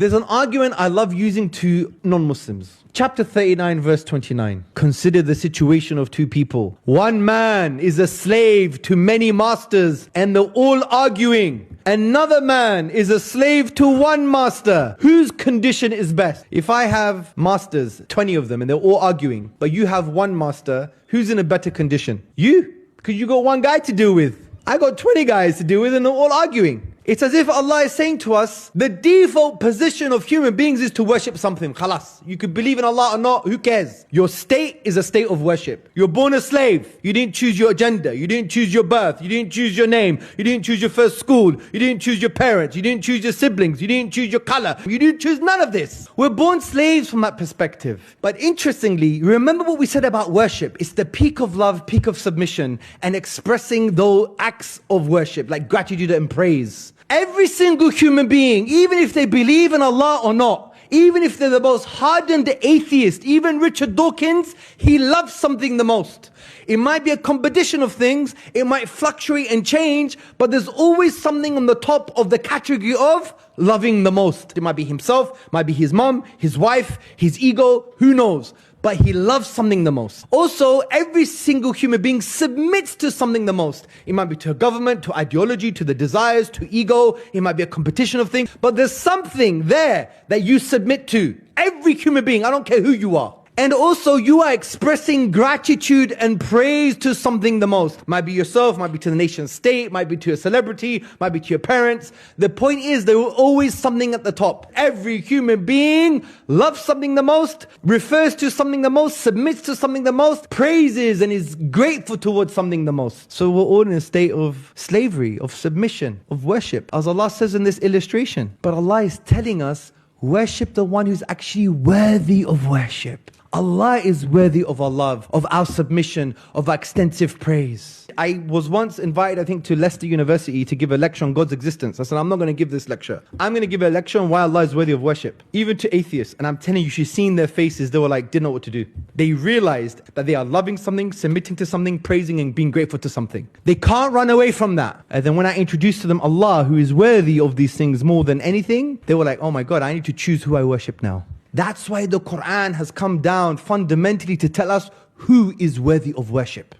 There's an argument I love using to non-Muslims. Chapter 39 verse 29. Consider the situation of two people. One man is a slave to many masters and they're all arguing. Another man is a slave to one master. Whose condition is best? If I have masters, 20 of them, and they're all arguing, but you have one master, who's in a better condition? You, because you got one guy to deal with. I got 20 guys to deal with and they're all arguing. It's as if Allah is saying to us, the default position of human beings is to worship something. Khalas. You could believe in Allah or not, who cares? Your state is a state of worship. You're born a slave. You didn't choose your gender. You didn't choose your birth. You didn't choose your name. You didn't choose your first school. You didn't choose your parents. You didn't choose your siblings. You didn't choose your color. You didn't choose none of this. We're born slaves from that perspective. But interestingly, remember what we said about worship. It's the peak of love, peak of submission, and expressing those acts of worship, like gratitude and praise. Every single human being, even if they believe in Allah or not, even if they're the most hardened atheist, even Richard Dawkins, he loves something the most. It might be a competition of things, it might fluctuate and change, but there's always something on the top of the category of loving the most. It might be himself, might be his mom, his wife, his ego, who knows? But he loves something the most. Also, every single human being submits to something the most. It might be to a government, to ideology, to the desires, to ego. It might be a competition of things. But there's something there that you submit to. Every human being, I don't care who you are. And also you are expressing gratitude and praise to something the most. Might be yourself, might be to the nation state, might be to a celebrity, might be to your parents. The point is there will always something at the top. Every human being loves something the most, refers to something the most, submits to something the most, praises and is grateful towards something the most. So we're all in a state of slavery, of submission, of worship, as Allah says in this illustration. But Allah is telling us, worship the one who's actually worthy of worship. Allah is worthy of our love, of our submission, of our extensive praise. I was once invited, I think, to Leicester University to give a lecture on God's existence. I said, I'm not going to give this lecture. I'm going to give a lecture on why Allah is worthy of worship. Even to atheists. And I'm telling you, you should see in their faces, they were like, didn't know what to do. They realized that they are loving something, submitting to something, praising and being grateful to something. They can't run away from that. And then when I introduced to them Allah, who is worthy of these things more than anything, they were like, oh my God, I need to choose who I worship now. That's why the Quran has come down fundamentally to tell us who is worthy of worship.